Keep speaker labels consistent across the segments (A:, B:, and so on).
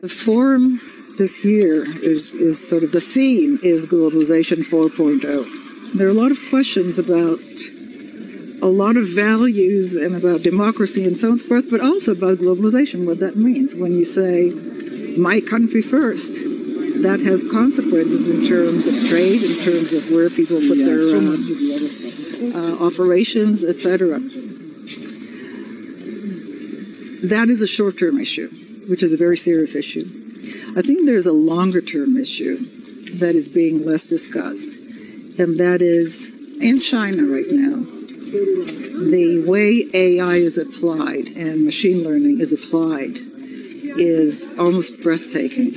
A: The forum this year is sort of the theme is globalization 4.0. There are a lot of questions about a lot of values and about democracy and so on and so forth, but also about globalization, what that means. When you say, my country first, that has consequences in terms of trade, in terms of where people put their operations, etc. That is a short-term issue, which is a very serious issue. I think there's a longer-term issue that is being less discussed, and that is in China right now. The way AI is applied and machine learning is applied is almost breathtaking.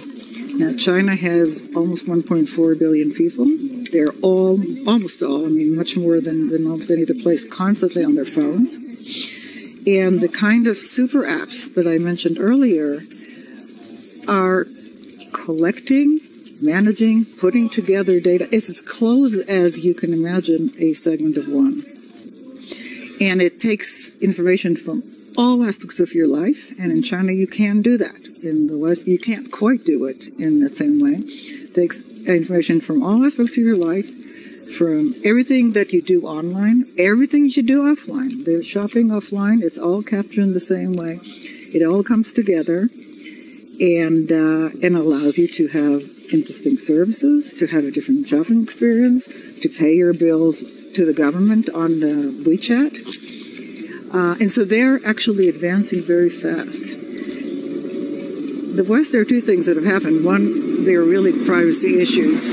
A: Now, China has almost 1.4 billion people. They're almost all, I mean, much more than almost any other place, constantly on their phones. And the kind of super apps that I mentioned earlier are collecting, managing, putting together data. It's as close as you can imagine a segment of one. And it takes information from all aspects of your life, and in China you can do that. In the West, you can't quite do it in the same way. It takes information from all aspects of your life, from everything that you do online, everything you do offline. The shopping offline, it's all captured in the same way. It all comes together and allows you to have interesting services, to have a different shopping experience, to pay your bills to the government on WeChat. And so they're actually advancing very fast. The West, there are two things that have happened. One, there are really privacy issues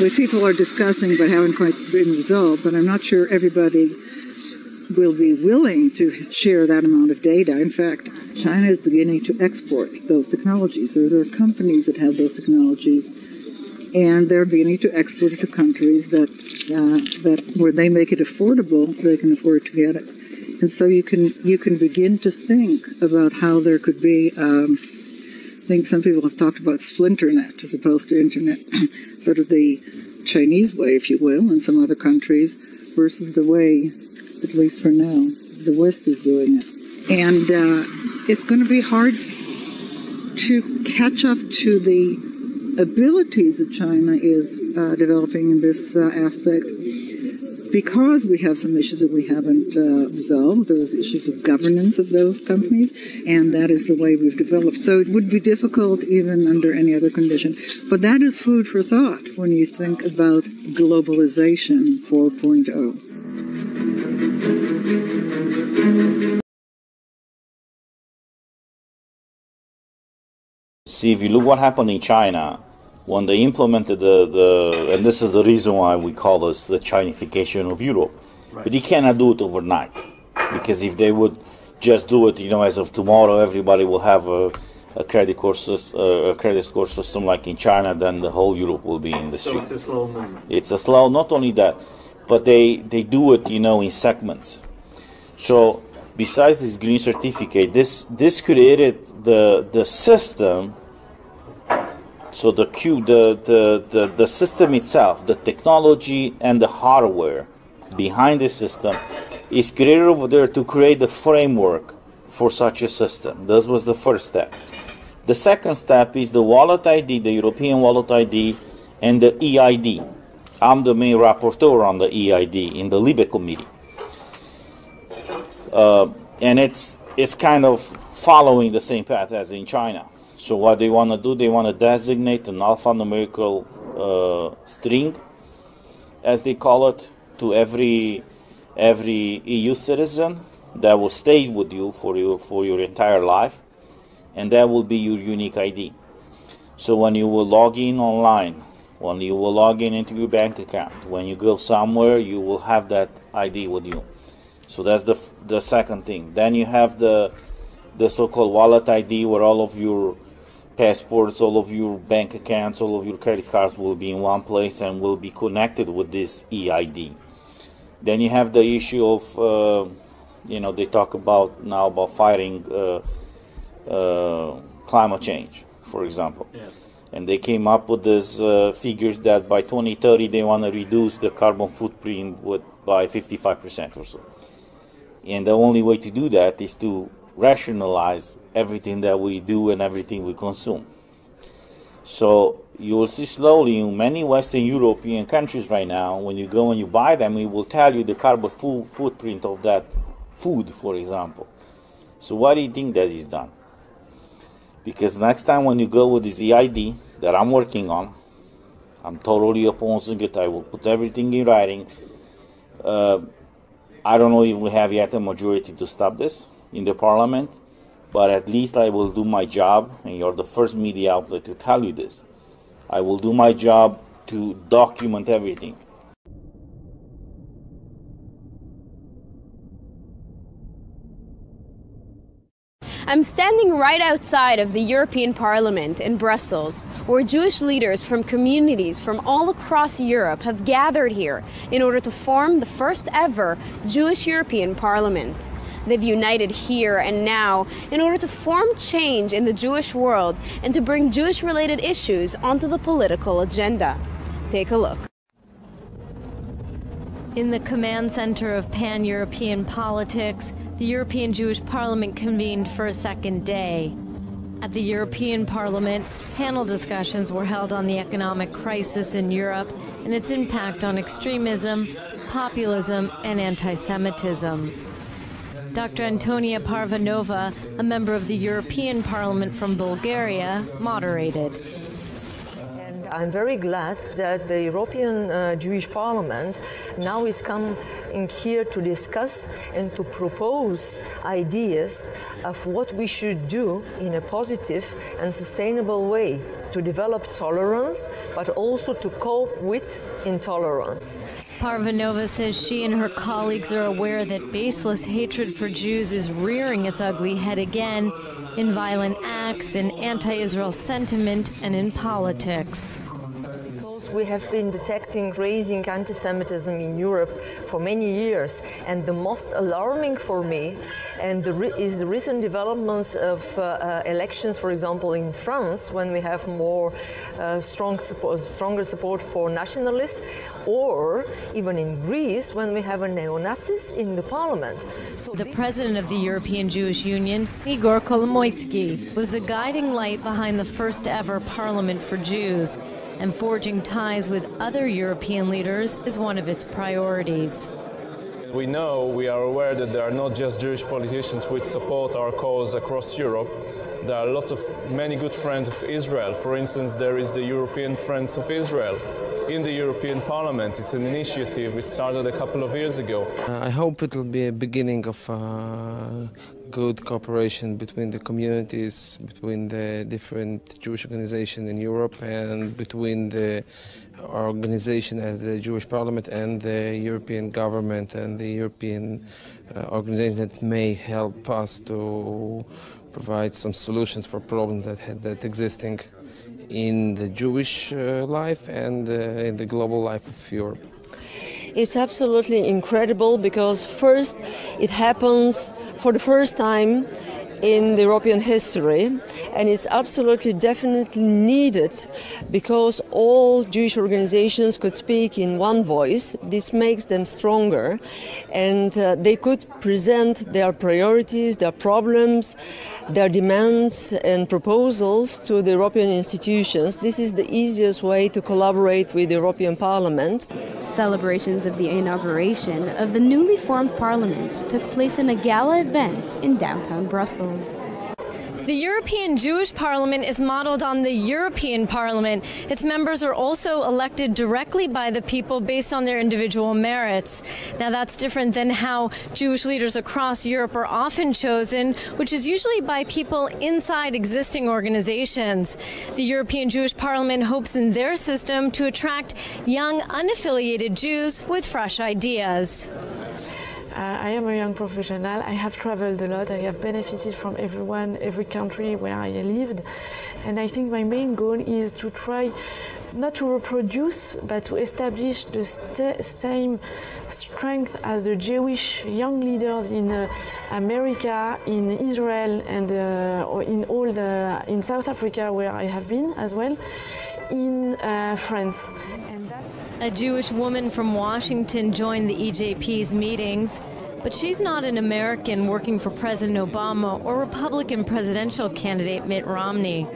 A: which people are discussing but haven't quite been resolved. But I'm not sure everybody will be willing to share that amount of data. In fact, China is beginning to export those technologies. There are companies that have those technologies, and they're beginning to export it to countries that where they make it affordable, they can afford to get it. And so you can begin to think about how there could be. I think some people have talked about splinternet as opposed to internet, sort of the Chinese way, if you will, in some other countries, versus the way, at least for now, the West is doing it. And it's going to be hard to catch up to the abilities that China is developing in this aspect, because we have some issues that we haven't resolved. Those issues of governance of those companies, and that is the way we've developed. So it would be difficult even under any other condition. But that is food for thought when you think about globalization 4.0.
B: See, if you look what happened in China, when they implemented and this is the reason why we call this the Chinification of Europe. Right. But you cannot do it overnight, because if they would just do it, as of tomorrow, everybody will have a credit score system like in China, then the whole Europe will be in the street. So it's a slow movement. It's a slow, not only that, but they do it, in segments. So besides this green certificate, this created the system. So the system itself, the technology and the hardware behind the system is created over there to create the framework for such a system. This was the first step. The second step is the wallet ID, the European wallet ID, and the EID. I'm the main rapporteur on the EID in the Libe committee. And it's kind of following the same path as in China. So what they want to do, they want to designate an alphanumerical string, as they call it, to every EU citizen that will stay with you for your entire life, and that will be your unique ID. So when you will log in online, when you will log in into your bank account, when you go somewhere, you will have that ID with you. So that's the second thing. Then you have the so-called wallet ID, where all of your passports, all of your bank accounts, all of your credit cards will be in one place and will be connected with this EID. Then you have the issue of, they talk about now about fighting climate change, for example. Yes. And they came up with these figures that by 2030 they want to reduce the carbon footprint by 55% or so. And the only way to do that is to rationalize everything that we do and everything we consume. So you will see slowly in many Western European countries right now, when you go and you buy them, it will tell you the carbon footprint of that food, for example. So why do you think that is done? Because next time when you go with this EID that I'm working on, I'm totally opposing it. I will put everything in writing. I don't know if we have yet a majority to stop this in the parliament, but at least I will do my job, and you're the first media outlet to tell you this. I will do my job to document everything.
C: I'm standing right outside of the European Parliament in Brussels, where Jewish leaders from communities from all across Europe have gathered here in order to form the first ever Jewish European Parliament. They've united here and now in order to form change in the Jewish world and to bring Jewish-related issues onto the political agenda. Take a look.
D: In the command center of pan-European politics, the European Jewish Parliament convened for a second day. At the European Parliament, panel discussions were held on the economic crisis in Europe and its impact on extremism, populism, and anti-Semitism. Dr. Antonia Parvanova, a member of the European Parliament from Bulgaria, moderated.
E: I'm very glad that the European Jewish Parliament now is coming here to discuss and to propose ideas of what we should do in a positive and sustainable way to develop tolerance, but also to cope with intolerance.
D: Parvanova says she and her colleagues are aware that baseless hatred for Jews is rearing its ugly head again in violent acts, in anti-Israel sentiment, and in politics.
E: We have been detecting rising anti-Semitism in Europe for many years, and the most alarming for me is the recent developments of elections, for example, in France, when we have more stronger support for nationalists, or even in Greece, when we have a neo-Nazis in the parliament.
D: So the president of the European Jewish Union, Igor Kolomoisky, was the guiding light behind the first ever parliament for Jews, and forging ties with other European leaders is one of its priorities.
F: We are aware that there are not just Jewish politicians which support our cause across Europe. There are many good friends of Israel. For instance, there is the European Friends of Israel in the European Parliament. It's an initiative which started a couple of years ago.
G: I hope it will be a beginning of good cooperation between the communities, between the different Jewish organizations in Europe, and between the organization at the Jewish Parliament and the European government and the European organization that may help us to provide some solutions for problems that existing in the Jewish life and in the global life of Europe.
E: It's absolutely incredible because first it happens for the first time in the European history, and it's absolutely definitely needed because all Jewish organizations could speak in one voice. This makes them stronger, and they could present their priorities, their problems, their demands and proposals to the European institutions. This is the easiest way to collaborate with the European Parliament.
C: Celebrations of the inauguration of the newly formed parliament took place in a gala event in downtown Brussels.
D: The European Jewish Parliament is modeled on the European Parliament. Its members are also elected directly by the people based on their individual merits. Now, that's different than how Jewish leaders across Europe are often chosen, which is usually by people inside existing organizations. The European Jewish Parliament hopes in their system to attract young, unaffiliated Jews with fresh ideas.
H: I am a young professional. I have traveled a lot. I have benefited from every country where I lived. And I think my main goal is to try not to reproduce, but to establish the same strength as the Jewish young leaders in America, in Israel, and in South Africa, where I have been as well, in France.
D: A Jewish woman from Washington joined the EJP's meetings, but she's not an American working for President Obama or Republican presidential candidate Mitt Romney.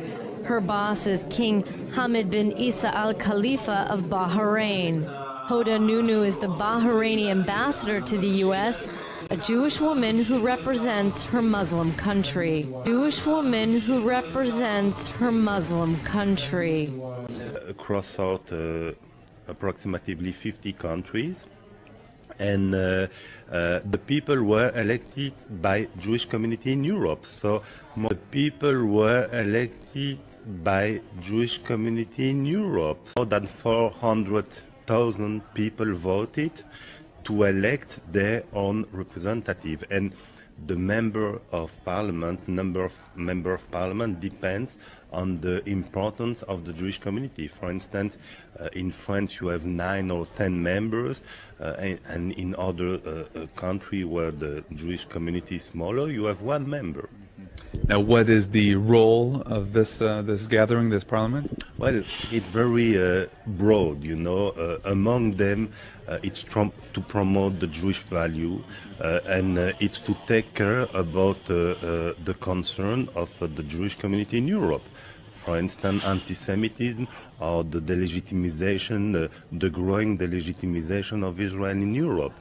D: Her boss is King Hamad bin Isa Al Khalifa of Bahrain. Hoda Nunu is the Bahraini ambassador to the U.S., a Jewish woman who represents her Muslim country. Jewish woman who represents her Muslim country.
I: Across approximately 50 countries, and the people were elected by Jewish community in Europe. So the people were elected by Jewish community in Europe. More than 400,000 people voted to elect their own representative, and the number of parliament depends on the importance of the Jewish community. For instance, in France you have 9 or 10 members, and in other countries where the Jewish community is smaller, you have 1 member.
J: Now, what is the role of this gathering, this parliament?
I: Well, it's very broad, you know. Among them, it's to promote the Jewish value, and it's to take care about the concern of the Jewish community in Europe. For instance, anti-Semitism or the delegitimization, the growing delegitimization of Israel in Europe.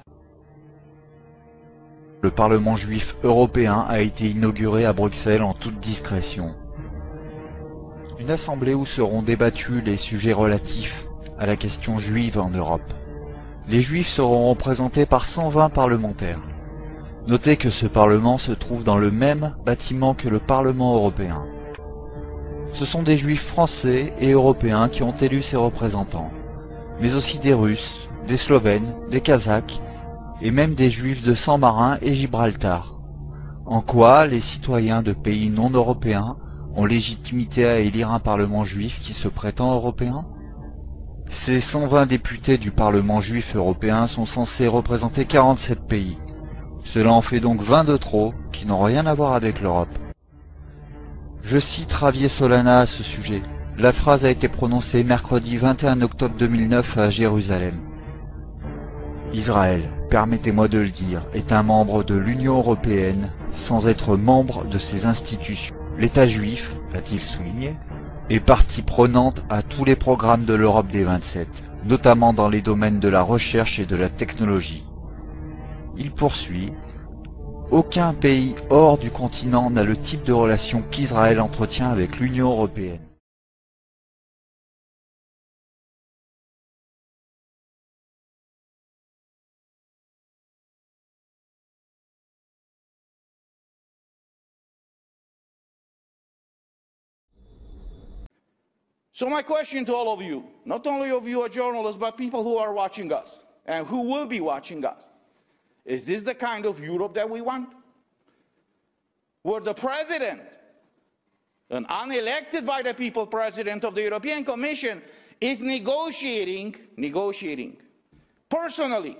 K: Le Parlement juif européen a été inauguré à Bruxelles en toute discrétion. Une assemblée où seront débattus les sujets relatifs à la question juive en Europe. Les juifs seront représentés par 120 parlementaires. Notez que ce Parlement se trouve dans le même bâtiment que le Parlement européen. Ce sont des juifs français et européens qui ont élu ces représentants, mais aussi des Russes, des Slovènes, des Kazakhs, et même des Juifs de San Marin et Gibraltar. En quoi les citoyens de pays non européens ont légitimité à élire un Parlement juif qui se prétend européen? Ces 120 députés du Parlement juif européen sont censés représenter 47 pays. Cela en fait donc 20 de trop qui n'ont rien à voir avec l'Europe. Je cite Javier Solana à ce sujet. La phrase a été prononcée mercredi 21 octobre 2009 à Jérusalem. Israël, permettez-moi de le dire, est un membre de l'Union européenne sans être membre de ses institutions. L'État juif, a-t-il souligné, est partie prenante à tous les programmes de l'Europe des 27, notamment dans les domaines de la recherche et de la technologie. Il poursuit, aucun pays hors du continent n'a le type de relation qu'Israël entretient avec l'Union européenne.
B: So my question to all of you, not only of you as journalists, but people who are watching us and who will be watching us, is this the kind of Europe that we want? Where the president, an unelected by the people president of the European Commission, is negotiating personally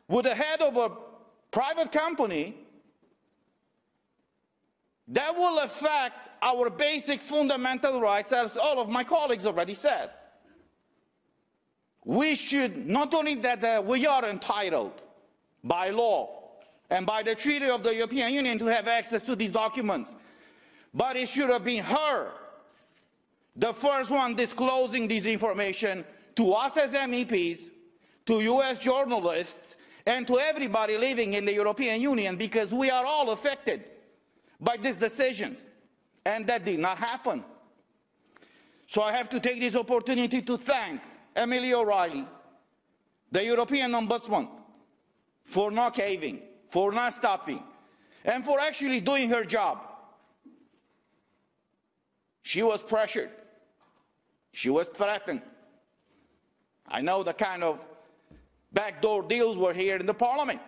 B: with the head of a private company that will affect our basic fundamental rights, as all of my colleagues already said. We should, not only that we are entitled by law and by the Treaty of the European Union to have access to these documents, but it should have been her, the first one disclosing this information to us as MEPs, to US journalists, and to everybody living in the European Union, because we are all affected by these decisions. And that did not happen. So I have to take this opportunity to thank Emily O'Reilly, the European Ombudsman, for not caving, for not stopping, and for actually doing her job. She was pressured. She was threatened. I know the kind of backdoor deals were here in the Parliament.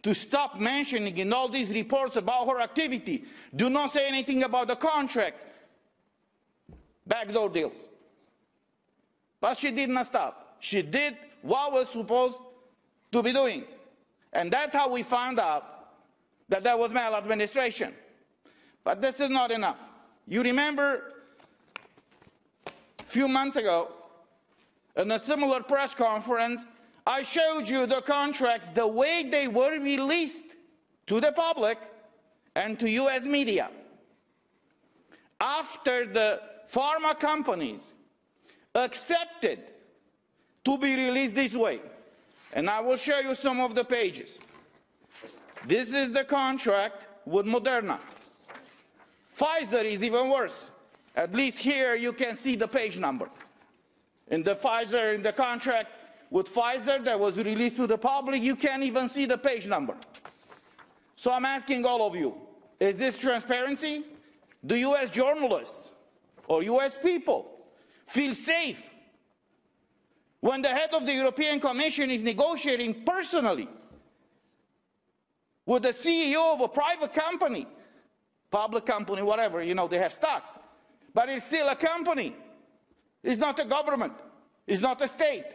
L: to stop mentioning in all these reports about her activity. Do not say anything about the contracts. Backdoor deals. But she did not stop. She did what was supposed to be doing. And that's how we found out that there was maladministration. But this is not enough. You remember a few months ago, in a similar press conference, I showed you the contracts, the way they were released to the public and to US media. After the pharma companies accepted to be released this way. And I will show you some of the pages. This is the contract with Moderna. Pfizer is even worse. At least here you can see the page number. In the contract with Pfizer that was released to the public, you can't even see the page number. So I'm asking all of you, is this transparency? Do US journalists or US people feel safe when the head of the European Commission is negotiating personally with the CEO of a private company, public company, whatever, you know, they have stocks, but it's still a company. It's not a government. It's not a state.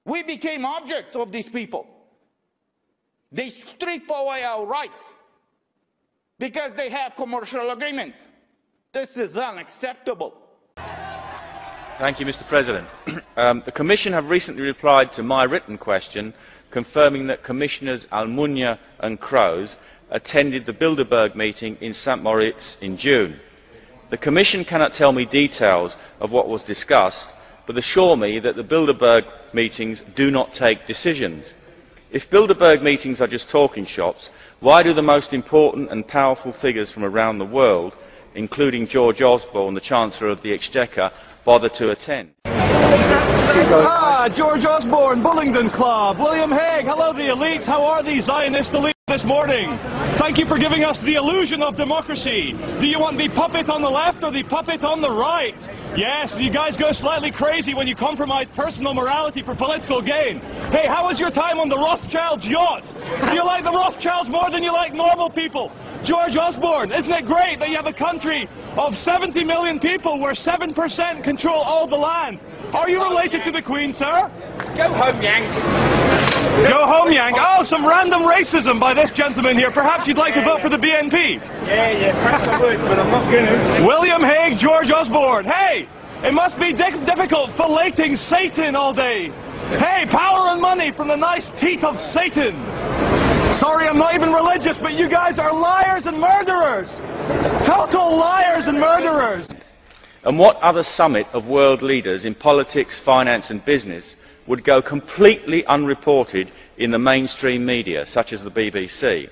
L: We became objects of these people. They strip away our rights because they have commercial agreements. This is unacceptable.
M: Thank you, Mr. President. The Commission have recently replied to my written question confirming that Commissioners Almunia and Kroes attended the Bilderberg meeting in St. Moritz in June. The Commission cannot tell me details of what was discussed, but assure me that the Bilderberg meetings do not take decisions. If Bilderberg meetings are just talking shops, why do the most important and powerful figures from around the world, including George Osborne, the Chancellor of the Exchequer, bother to attend?
N: George Osborne, Bullingdon Club, William Hague, hello the elites, how are the Zionist elites this morning? Thank you for giving us the illusion of democracy. Do you want the puppet on the left or the puppet on the right? Yes, you guys go slightly crazy when you compromise personal morality for political gain. Hey, how was your time on the Rothschilds' yacht? Do you like the Rothschilds more than you like normal people? George Osborne, isn't it great that you have a country of 70 million people where 7% control all the land? Are you related to the Queen, sir?
O: Go home, Yank.
N: Go home, Yank. Oh, some random racism by this gentleman here. Perhaps you'd like to vote for the BNP?
O: Yeah, perhaps I would, but I'm not going to.
N: William Hague, George Osborne. Hey, it must be difficult filleting Satan all day. Hey, power and money from the nice teeth of Satan. Sorry, I'm not even religious, but you guys are liars and murderers. Total liars and murderers.
M: And what other summit of world leaders in politics, finance and business would go completely unreported in the mainstream media, such as the BBC?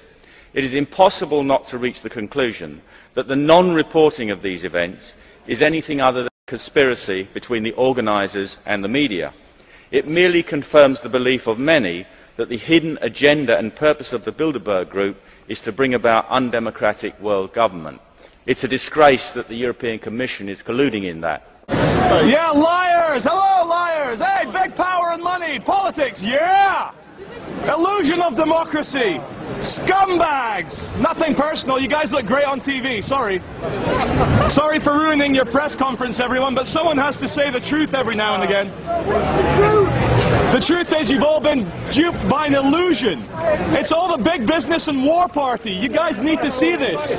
M: It is impossible not to reach the conclusion that the non-reporting of these events is anything other than a conspiracy between the organisers and the media. It merely confirms the belief of many that the hidden agenda and purpose of the Bilderberg Group is to bring about undemocratic world government. It's a disgrace that the European Commission is colluding in that.
N: Yeah, liars! Hello, liars! Hey, big power and money! Politics, yeah! Illusion of democracy! Scumbags! Nothing personal, you guys look great on TV, sorry. Sorry for ruining your press conference, everyone, but someone has to say the truth every now and again. The truth is you've all been duped by an illusion. It's all the big business and war party. You guys need to see this.